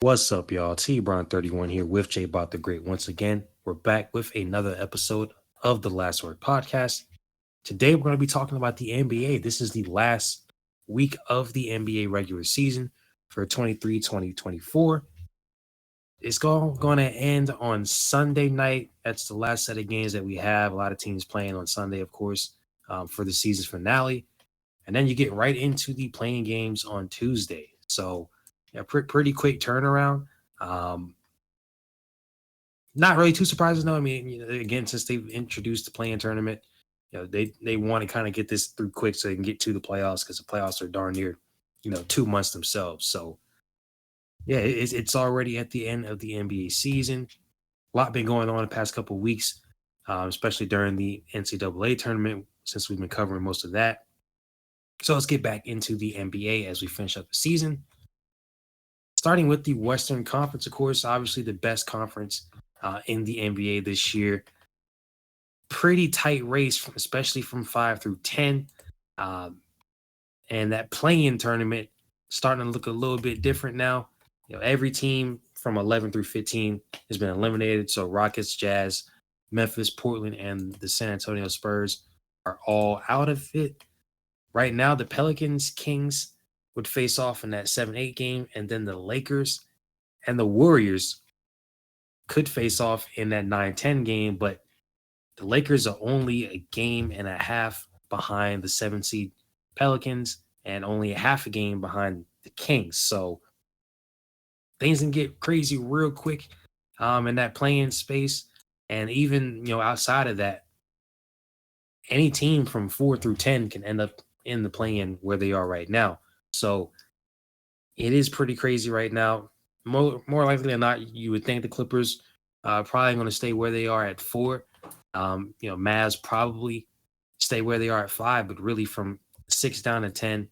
What's up, y'all? TBrown31 here with JaboctheGreat. Once again, we're back with another episode of the Last Word podcast. Today, we're going to be talking about the NBA. This is the last week of the NBA regular season for 23-2024. It's going to end on Sunday night. That's the last set of games that we have. A lot of teams playing on Sunday, of course, for the season's finale. And then you get right into the playing games on Tuesday. So, yeah, pretty quick turnaround. Not really too surprising though. I mean, again, since they've introduced the play-in tournament, they want to kind of get this through quick so they can get to the playoffs because the playoffs are darn near, 2 months themselves. So yeah, it's already at the end of the NBA season. A lot been going on the past couple of weeks, especially during the NCAA tournament since we've been covering most of that. So let's get back into the NBA as we finish up the season. Starting with the Western Conference, of course, obviously the best conference in the NBA this year. Pretty tight race, especially from 5 through 10. And that play-in tournament starting to look a little bit different now. Every team from 11 through 15 has been eliminated. So Rockets, Jazz, Memphis, Portland, and the San Antonio Spurs are all out of it. Right now, the Pelicans, Kings would face off in that 7-8 game, and then the Lakers and the Warriors could face off in that 9-10 game, but the Lakers are only a game and a half behind the 7 seed Pelicans and only a half a game behind the Kings. So things can get crazy real quick in that play-in space. And even, outside of that, any team from 4 through 10 can end up in the play-in where they are right now. So it is pretty crazy right now. More likely than not, you would think the Clippers probably going to stay where they are at 4. Mavs probably stay where they are at 5, but really from 6 down to 10,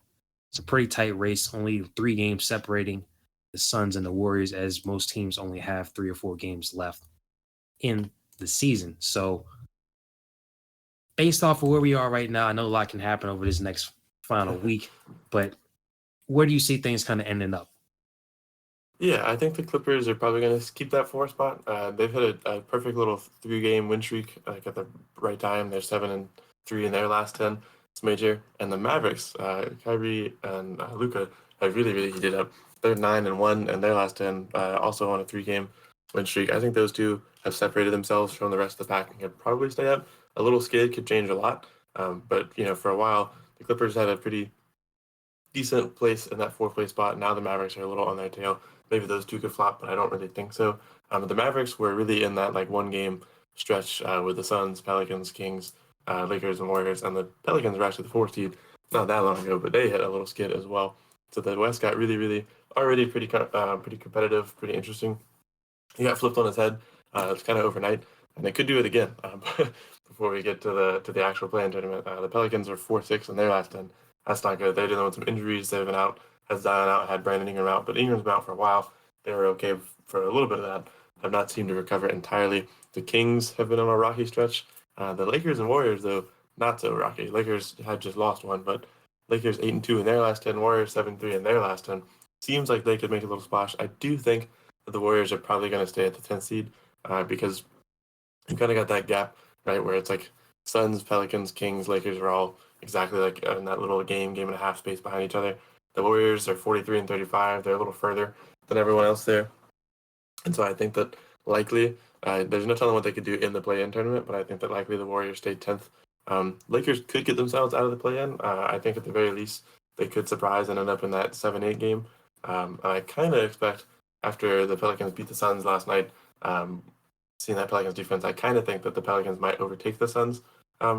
it's a pretty tight race. Only 3 games separating the Suns and the Warriors, as most teams only have 3 or 4 games left in the season. So based off of where we are right now, I know a lot can happen over this next final week, but where do you see things kind of ending up? Yeah, I think the Clippers are probably going to keep that 4 spot. They've hit a perfect little 3-game win streak at the right time. They're 7-3 in their last 10. It's major. And the Mavericks, Kyrie and Luka, have really heated up. They're 9-1 in their last 10, also on a 3-game win streak. I think those two have separated themselves from the rest of the pack and could probably stay up. A little skid could change a lot. But for a while, the Clippers had a pretty decent place in that 4th place spot. Now the Mavericks are a little on their tail. Maybe those two could flop, but I don't really think so. The Mavericks were really in that 1-game stretch with the Suns, Pelicans, Kings, Lakers, and Warriors, and the Pelicans were actually the 4th seed not that long ago, but they hit a little skid as well. So the West got really already pretty competitive, pretty interesting. He got flipped on his head. It's kind of overnight, and they could do it again before we get to the actual play-in tournament. The Pelicans are 4-6 in their last 10. That's not good. They're dealing with some injuries. They've been out. Has Zion out, had Brandon Ingram out, but Ingram's been out for a while. They were okay for a little bit of that. Have not seemed to recover entirely. The Kings have been on a rocky stretch. The Lakers and Warriors, though, not so rocky. Lakers had just lost one, but Lakers 8-2 in their last 10. Warriors 7-3 in their last 10. Seems like they could make a little splash. I do think that the Warriors are probably going to stay at the 10th seed because you kind of got that gap, right, where it's like Suns, Pelicans, Kings, Lakers are all exactly like in that little game and a half space behind each other. The Warriors are 43 and 35. They're a little further than everyone else there. And so I think that likely, there's no telling what they could do in the play-in tournament, but I think that likely the Warriors stay 10th. Lakers could get themselves out of the play-in. I think at the very least, they could surprise and end up in that 7-8 game. I kind of expect after the Pelicans beat the Suns last night, seeing that Pelicans defense, I kind of think that the Pelicans might overtake the Suns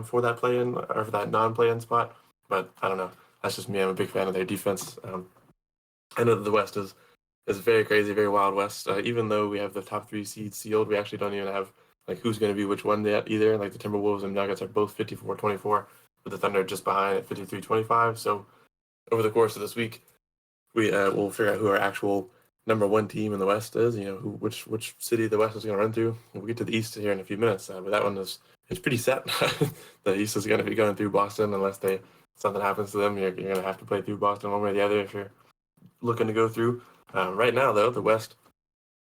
for that play-in or for that non-play-in spot. But I don't know. That's just me. I'm a big fan of their defense. I know that the West is very crazy, very wild West. Even though we have the top 3 seeds sealed, we actually don't even have who's going to be which one yet either. The Timberwolves and Nuggets are both 54-24, with the Thunder just behind at 53-25. So over the course of this week, we will figure out who our actual number 1 team in the West is. Which city the West is going to run through. We'll get to the East here in a few minutes, but that one it's pretty set. The East is going to be going through Boston unless something happens to them. You're going to have to play through Boston one way or the other if you're looking to go through. Right now, though, the West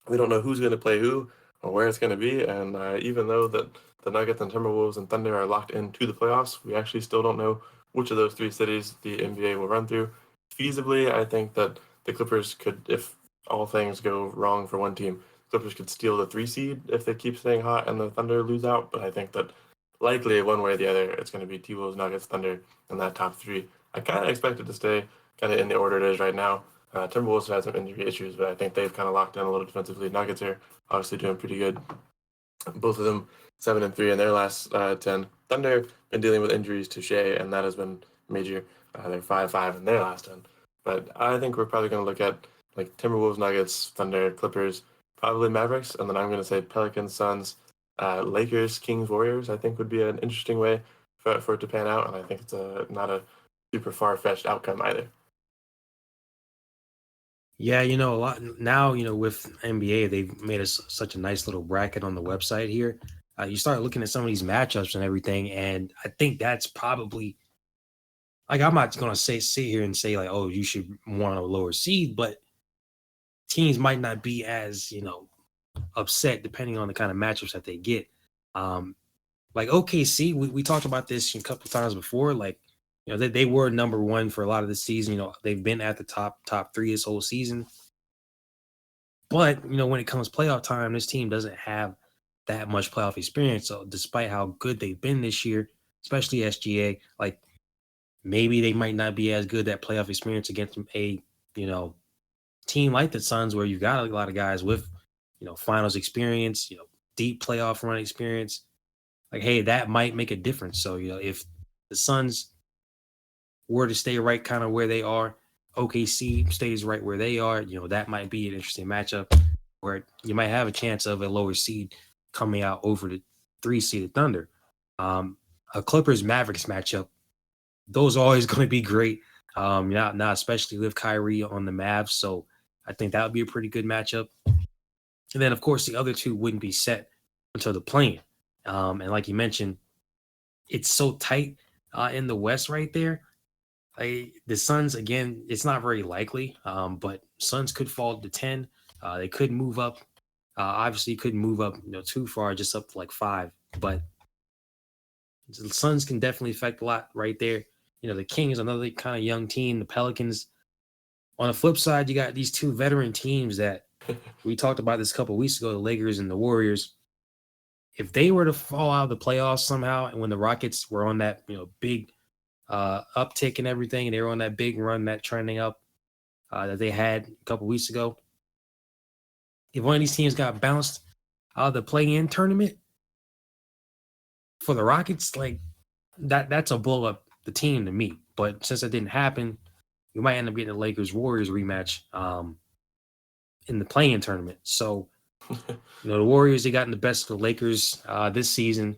we don't know who's going to play who or where it's going to be. And even though that the Nuggets and Timberwolves and Thunder are locked into the playoffs, we actually still don't know which of those three cities the NBA will run through. Feasibly, I think that the Clippers could, if all things go wrong for one team, Clippers could steal the 3 seed if they keep staying hot and the Thunder lose out. But I think that likely one way or the other, it's going to be T-Wolves, Nuggets, Thunder in that top 3. I kind of expect it to stay kind of in the order it is right now. Timberwolves have had some injury issues, but I think they've kind of locked in a little defensively. Nuggets are obviously doing pretty good. Both of them 7-3 in their last 10. Thunder been dealing with injuries to Shea, and that has been major. They're 5-5 in their last 10. But I think we're probably going to look at like Timberwolves, Nuggets, Thunder, Clippers, probably Mavericks, and then I'm going to say Pelicans, Suns, Lakers, Kings, Warriors. I think would be an interesting way for it to pan out, and I think it's not a super far-fetched outcome either. Yeah, a lot now, with NBA, they've made us such a nice little bracket on the website here. You start looking at some of these matchups and everything, and I think that's probably like I'm not gonna sit here and say like, oh, you should want a lower seed, but teams might not be as upset depending on the kind of matchups that they get. Like OKC, we talked about this a couple times before. Like, they were number one for a lot of the season. They've been at the top 3 this whole season. But when it comes playoff time, this team doesn't have that much playoff experience. So despite how good they've been this year, especially SGA, like maybe they might not be as good at playoff experience against a team like the Suns, where you've got a lot of guys with finals experience, deep playoff run experience. Like, hey, that might make a difference. So if the Suns were to stay right kind of where they are, OKC stays right where they are, that might be an interesting matchup where you might have a chance of a lower seed coming out over the 3-seeded Thunder. A Clippers Mavericks matchup, those are always going to be great. Now especially with Kyrie on the Mavs, so I think that would be a pretty good matchup. And then of course the other two wouldn't be set until the play-in. And like you mentioned, it's so tight in the West right there. The Suns, again, it's not very likely, but Suns could fall to 10. They could move up. Obviously, couldn't move up too far, just up to like 5. But the Suns can definitely affect a lot right there. The Kings, another kind of young team. The Pelicans. On the flip side, you got these 2 veteran teams that we talked about this a couple of weeks ago, the Lakers and the Warriors. If they were to fall out of the playoffs somehow, and when the Rockets were on that big uptick and everything, and they were on that big run, that trending up that they had a couple weeks ago. If one of these teams got bounced out of the play-in tournament for the Rockets, like that's a blow up the team to me. But since that didn't happen, we might end up getting a Lakers Warriors rematch in the play-in tournament. So the Warriors, they gotten the best of the Lakers this season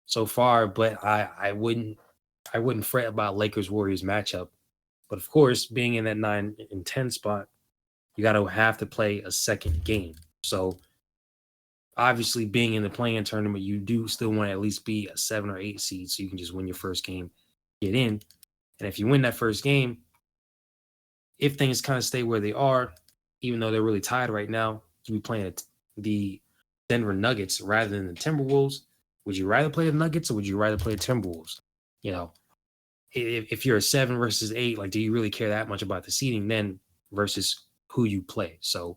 so far, but I wouldn't fret about Lakers Warriors matchup. But of course, being in that 9 and 10 spot, you got to have to play a second game. So obviously, being in the play-in tournament, you do still want to at least be a 7 or 8 seed, so you can just win your first game, get in. And if you win that first game, if things kind of stay where they are, even though they're really tied right now, you be playing the Denver Nuggets rather than the Timberwolves. Would you rather play the Nuggets or would you rather play the Timberwolves? If you're a 7 versus 8, like, do you really care that much about the seeding then versus who you play? So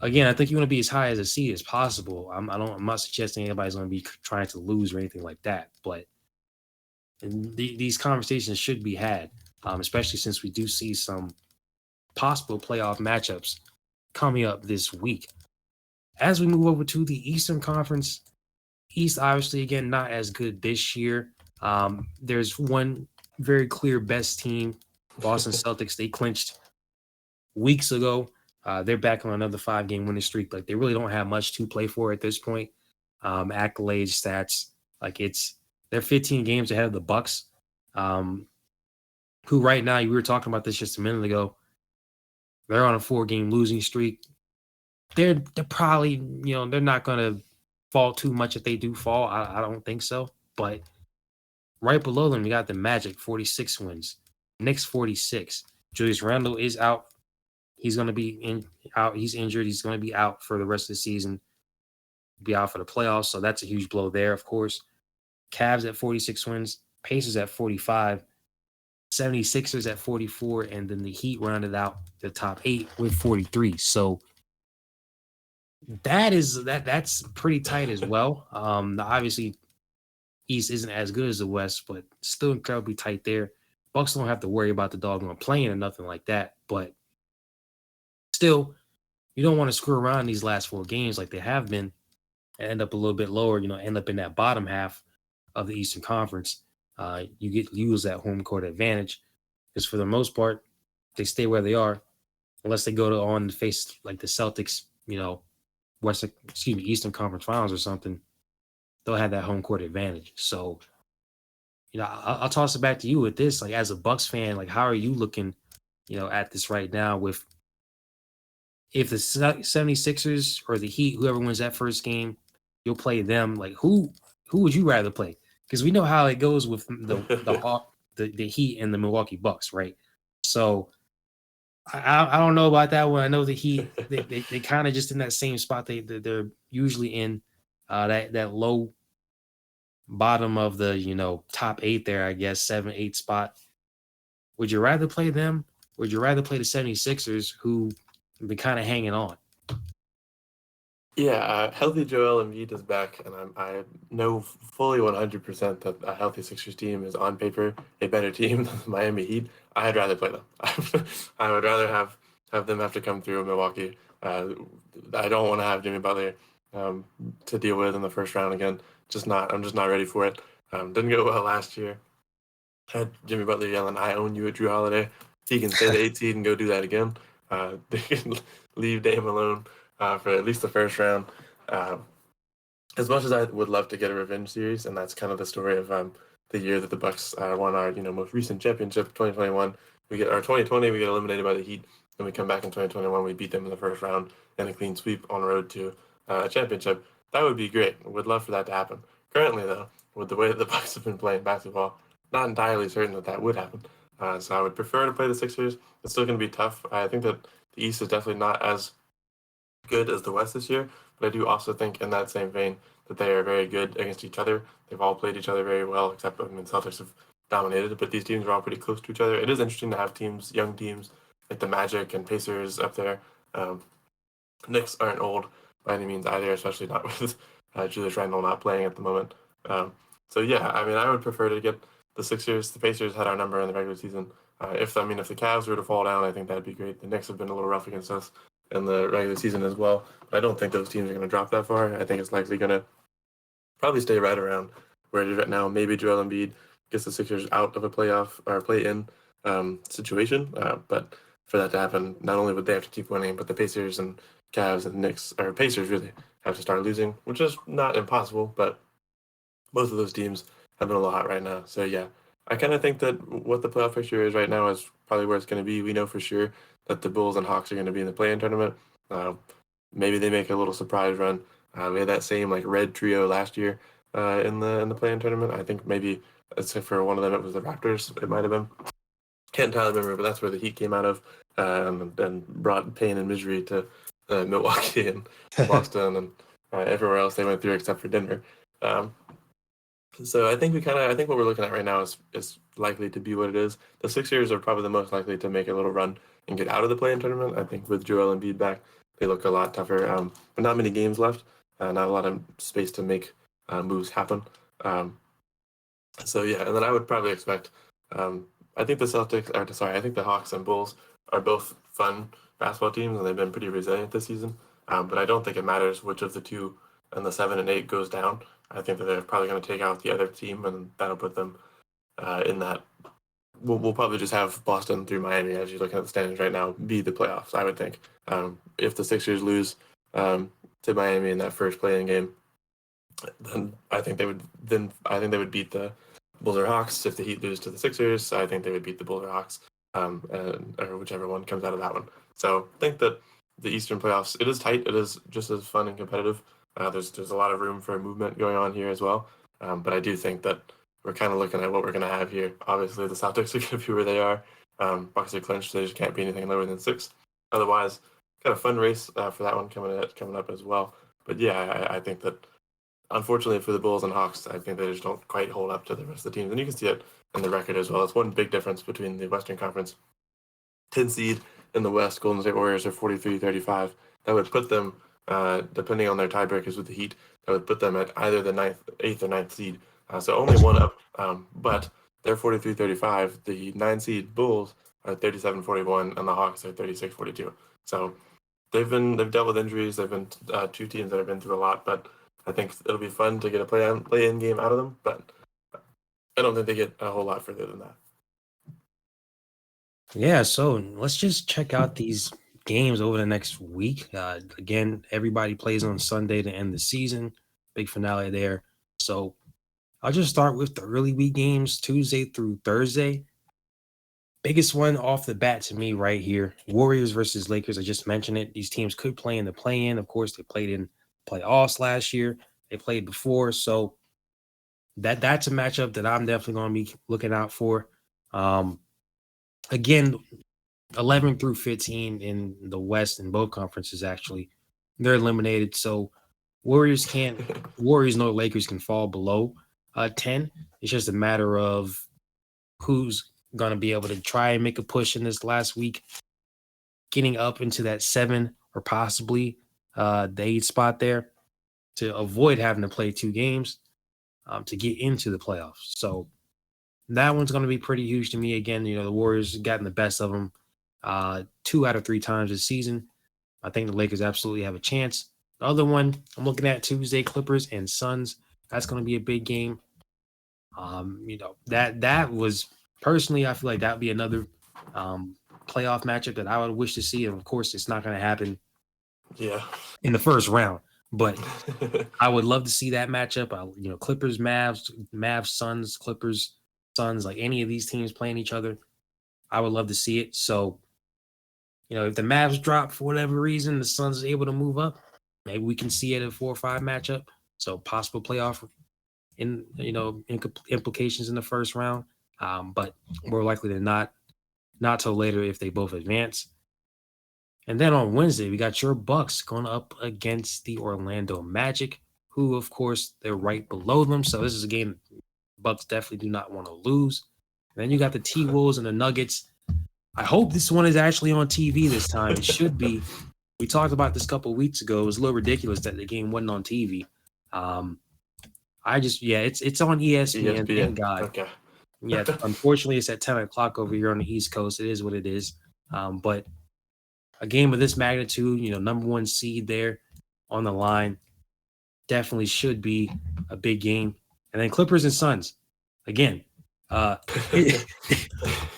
again, I think you want to be as high as a seed as possible. I'm not suggesting anybody's going to be trying to lose or anything like that, but these conversations should be had, especially since we do see some possible playoff matchups coming up this week. As we move over to the Eastern Conference, East obviously again not as good this year. There's one very clear best team, Boston Celtics. They clinched weeks ago. They're back on another 5-game winning streak. Like, they really don't have much to play for at this point. Accolades, stats, like they're 15 games ahead of the Bucks, who right now, we were talking about this just a minute ago. They're on a 4-game losing streak. They're probably, they're not going to fall too much if they do fall. I don't think so. But right below them, you got the Magic, 46 wins. Knicks, 46. Julius Randle is out He's going to be out. He's injured. He's going to be out for the rest of the season. Be out for the playoffs. So that's a huge blow there, of course. Cavs at 46 wins, Pacers at 45, 76ers at 44, and then the Heat rounded out the top 8 with 43. So that's pretty tight as well. Obviously East isn't as good as the West, but still incredibly tight there. Bucks don't have to worry about the doggone playing or nothing like that, but still, you don't want to screw around these last 4 games like they have been and end up a little bit lower, end up in that bottom half of the Eastern Conference. You use that home court advantage because for the most part, they stay where they are unless they go on to face like the Celtics, Eastern Conference Finals or something. They'll have that home court advantage. So, I'll toss it back to you with this. Like, as a Bucks fan, like, how are you looking, at this right now with if the 76ers or the Heat, whoever wins that first game, you'll play them. Like, who would you rather play? Because we know how it goes with the Heat and the Milwaukee Bucks, right? So I don't know about that one. I know the Heat, they kind of just in that same spot they're usually in, that low bottom of the top 8 there, I guess 7, 8 spot. Would you rather play them? Would you rather play the 76ers who have been kind of hanging on? Yeah, healthy Joel Embiid is back, and I know fully 100% that a healthy Sixers team is on paper a better team than the Miami Heat. I'd rather play them. I would rather have them have to come through Milwaukee. I don't want to have Jimmy Butler to deal with in the first round again. I'm just not ready for it. Didn't go well last year. Had Jimmy Butler yelling, "I own you" at Drew Holiday. He can stay the 8 seed and go do that again. They can leave Dame alone for at least the first round. As much as I would love to get a revenge series, and that's kind of the story of the year that the Bucks won our most recent championship, 2021. We get our 2020, we get eliminated by the Heat, and we come back in 2021. We beat them in the first round and a clean sweep on the road to a championship. That would be great. Would love for that to happen. Currently, though, with the way that the Bucks have been playing basketball, not entirely certain that would happen. So I would prefer to play the Sixers. It's still going to be tough. I think that the East is definitely not as good as the West this year, but I do also think in that same vein that they are very good against each other. They've all played each other very well, except Celtics have dominated, but these teams are all pretty close to each other. It is interesting to have young teams like the Magic and Pacers up there. Knicks aren't old by any means either, especially not with Julius Randle not playing at the moment. So yeah, I would prefer to get the Sixers. The Pacers had our number in the regular season. If the Cavs were to fall down, I think that'd be great. The Knicks have been a little rough against us in the regular season as well. But I don't think those teams are going to drop that far. I think it's likely going to probably stay right around where it is right now. Maybe Joel Embiid gets the Sixers out of a playoff or play-in situation. But for that to happen, not only would they have to keep winning, but the Pacers and Cavs and Knicks, or Pacers really, have to start losing, which is not impossible, but both of those teams have been a little hot right now. So yeah, I kind of think that what the playoff picture is right now is probably where it's going to be. We know for sure that the Bulls and Hawks are going to be in the play-in tournament. Maybe they make a little surprise run. We had that same red trio last year in the play-in tournament. I think maybe except for one of them, it was the Raptors. It might have been. Can't entirely remember, but that's where the Heat came out of and brought pain and misery to Milwaukee and Boston and everywhere else they went through except for Denver. So I think what we're looking at right now is likely to be what it is. The Sixers are probably the most likely to make a little run and get out of the play-in tournament. I think with Joel Embiid back, they look a lot tougher. But not many games left, not a lot of space to make moves happen. So yeah, and then I would probably expect. I think the Hawks and Bulls are both fun basketball teams, and they've been pretty resilient this season. But I don't think it matters which of the two and the 7 and 8 goes down. I think that they're probably going to take out the other team, and that'll put them in that. We'll probably just have Boston through Miami, as you're looking at the standings right now, be the playoffs. I would think if the Sixers lose to Miami in that first play-in game, then I think they would beat the Bulls or Hawks. If the Heat lose to the Sixers, I think they would beat the Bulls or Hawks, or whichever one comes out of that one. So I think that the Eastern playoffs, it is tight. It is just as fun and competitive. There's a lot of room for movement going on here as well. But I do think that we're kind of looking at what we're going to have here. Obviously, the Celtics are going to be where they are. Bucks are clinched, so they just can't be anything lower than 6. otherwise, kind of fun race for that one coming up as well. But yeah, I think that unfortunately for the Bulls and Hawks, I think they just don't quite hold up to the rest of the teams, and you can see it in the record as well. It's one big difference between the Western Conference 10 seed in the West. Golden State Warriors are 43-35. That would put them, depending on their tiebreakers with the Heat, that would put them at either the 8th or 9th seed. So only one up, but they're 43-35. The 9 seed Bulls are 37-41, and the Hawks are 36-42. So they've dealt with injuries. They've been two teams that have been through a lot, but I think it'll be fun to get a play-in game out of them. But I don't think they get a whole lot further than that. Yeah, so let's just check out these games over the next week. Again, everybody plays on Sunday to end the season. Big finale there. So I'll just start with the early week games, Tuesday through Thursday. Biggest one off the bat to me right here, Warriors versus Lakers. I just mentioned it. These teams could play in the play-in. Of course, they played in playoffs last year. They played before. So that's a matchup that I'm definitely going to be looking out for. Again, 11 through 15 in the West in both conferences, actually, they're eliminated. So Warriors nor Lakers can fall below 10. It's just a matter of who's going to be able to try and make a push in this last week, getting up into that 7 or possibly the 8 spot there to avoid having to play 2 games to get into the playoffs. So that one's going to be pretty huge to me. Again, the Warriors gotten the best of them 2 out of 3 times this season. I think the Lakers absolutely have a chance. The other one I'm looking at Tuesday, Clippers and Suns. That's going to be a big game. That was personally, I feel like that would be another playoff matchup that I would wish to see. And of course, it's not going to happen in the first round, but I would love to see that matchup. Clippers, Mavs, Suns, Clippers, Suns, like any of these teams playing each other. I would love to see it. So, if the Mavs drop for whatever reason, the Suns are able to move up, maybe we can see it at a 4-5 matchup. So possible playoff implications in the first round. But more likely than not till later if they both advance. And then on Wednesday, we got your Bucks going up against the Orlando Magic, who, of course, they're right below them. So this is a game Bucks definitely do not want to lose. And then you got the T-Wolves and the Nuggets. I hope this one is actually on TV this time. It should be. We talked about this a couple of weeks ago. It was a little ridiculous that the game wasn't on TV. It's on ESPN. Thank God. Okay. Yeah, unfortunately, it's at 10 o'clock over here on the East Coast. It is what it is. But a game of this magnitude, number 1 seed there on the line, definitely should be a big game. And then Clippers and Suns. Again,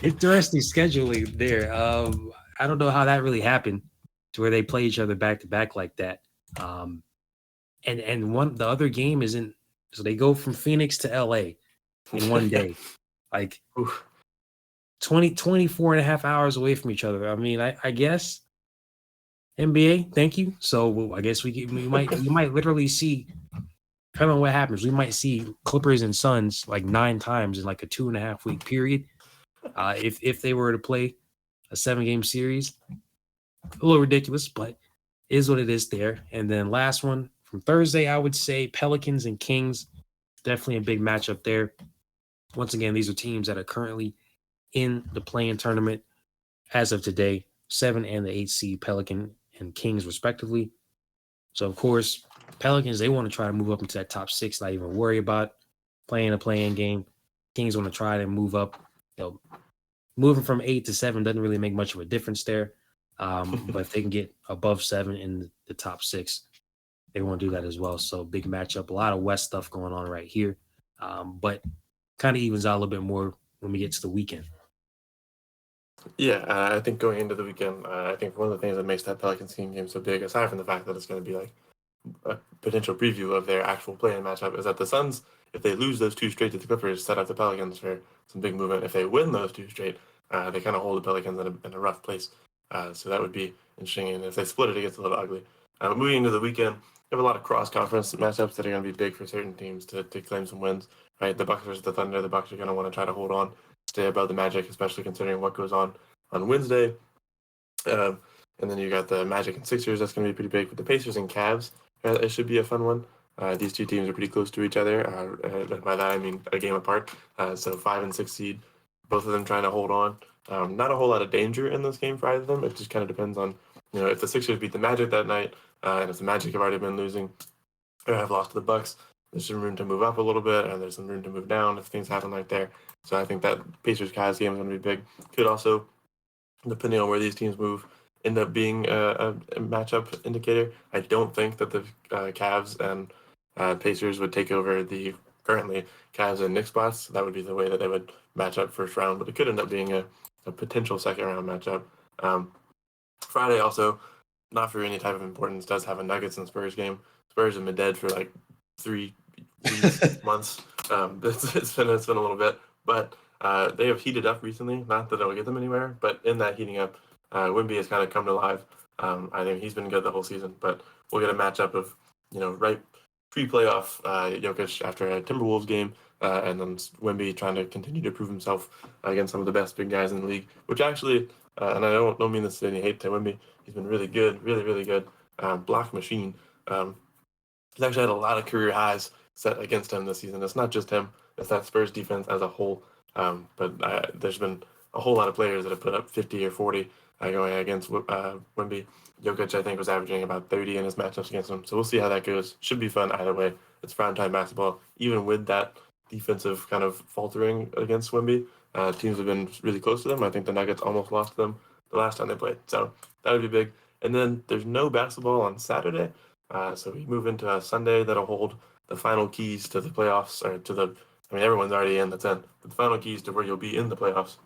interesting scheduling there. I don't know how that really happened to where they play each other back to back like that. And the other game isn't, so they go from Phoenix to LA in one day, like 24 and a half hours away from each other. I mean, I guess NBA, thank you. So I guess we might literally see, depending on what happens, we might see Clippers and Suns like 9 times in like a 2.5 week period. If they were to play a 7-game series, a little ridiculous, but is what it is there. And then last one from Thursday, I would say Pelicans and Kings, definitely a big matchup there. Once again, these are teams that are currently in the play-in tournament as of today, 7 and the 8 seed Pelican and Kings respectively. So of course, Pelicans, they want to try to move up into that top 6, not even worry about playing a play-in game. Kings want to try to move up. Moving from 8 to 7 doesn't really make much of a difference there. But if they can get above 7 in the top 6, they want to do that as well. So big matchup, a lot of West stuff going on right here. But kind of evens out a little bit more when we get to the weekend. Yeah, I think going into the weekend, I think one of the things that makes that Pelicans team game so big, aside from the fact that it's going to be like a potential preview of their actual play-in matchup, is that the Suns, if they lose those 2 straight to the Clippers, set up the Pelicans for some big movement. If they win those 2 straight, they kind of hold the Pelicans in a rough place. So that would be interesting. And if they split it, it gets a little ugly. Moving into the weekend, we have a lot of cross-conference matchups that are going to be big for certain teams to claim some wins. Right, the Bucks versus the Thunder. The Bucks are going to want to try to hold on, stay above the Magic, especially considering what goes on Wednesday. And And then you got the Magic and Sixers. That's going to be pretty big. With the Pacers and Cavs, it should be a fun one. These two teams are pretty close to each other. By that, I mean a game apart. So 5 and 6 seed, both of them trying to hold on. Not a whole lot of danger in this game for either of them. It just kind of depends on, if the Sixers beat the Magic that night, and if the Magic have already been losing or have lost to the Bucks, there's some room to move up a little bit, and there's some room to move down if things happen like there. So I think that Pacers-Cavs game is going to be big. Could also, depending on where these teams move, end up being a matchup indicator. I don't think that the Cavs and Pacers would take over the currently Cavs and Knicks spots. That would be the way that they would match up first round, but it could end up being a potential second round matchup. Friday also, not for any type of importance, does have a Nuggets and Spurs game. Spurs have been dead for like 3 weeks, months. It's been a little bit, but they have heated up recently. Not that it'll get them anywhere, but in that heating up, Wemby has kind of come to life. I think he's been good the whole season, but we'll get a matchup of, right pre-playoff Jokic after a Timberwolves game, and then Wemby trying to continue to prove himself against some of the best big guys in the league, which actually, and I don't mean this to any hate to Wemby, he's been really good, really, really good. Block machine. He's actually had a lot of career highs set against him this season. It's not just him, it's that Spurs defense as a whole. But there's been a whole lot of players that have put up 50 or 40 going against Wemby. Jokic, I think, was averaging about 30 in his matchups against him. So we'll see how that goes. Should be fun either way. It's primetime basketball. Even with that defensive kind of faltering against Wemby, teams have been really close to them. I think the Nuggets almost lost to them the last time they played. So that would be big. And then there's no basketball on Saturday. So we move into a Sunday that'll hold the final keys to the playoffs, or everyone's already in, that's in, but the final keys to where you'll be in the playoffs.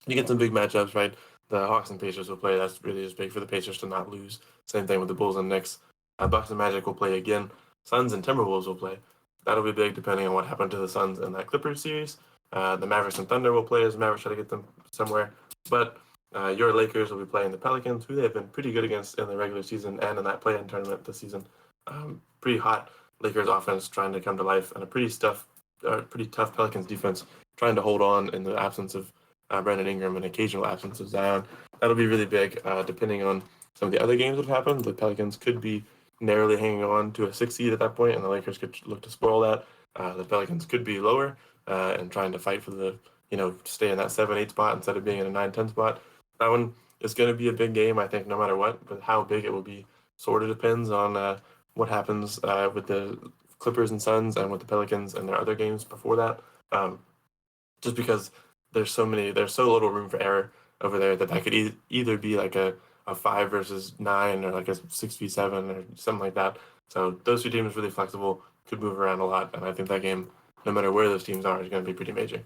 You get some big matchups, right? The Hawks and Pacers will play. That's really just big for the Pacers to not lose. Same thing with the Bulls and Knicks. Bucks and Magic will play again. Suns and Timberwolves will play. That'll be big depending on what happened to the Suns in that Clippers series. The Mavericks and Thunder will play as Mavericks try to get them somewhere. But your Lakers will be playing the Pelicans, who they've been pretty good against in the regular season and in that play-in tournament this season. Pretty hot Lakers offense trying to come to life, and a pretty tough Pelicans defense trying to hold on in the absence of Brandon Ingram and occasional absence of Zion. That'll be really big, depending on some of the other games that have happened. The Pelicans could be narrowly hanging on to a 6 seed at that point, and the Lakers could look to spoil that. The Pelicans could be lower and trying to fight for the, stay in that 7-8 spot instead of being in a 9-10 spot. That one is going to be a big game, I think, no matter what, but how big it will be sort of depends on what happens with the Clippers and Suns and with the Pelicans and their other games before that. Just because there's so little room for error over there that could either be like a 5 versus 9 or like a 6v7 or something like that. So those two teams are really flexible, could move around a lot, and I think that game, no matter where those teams are, is going to be pretty major.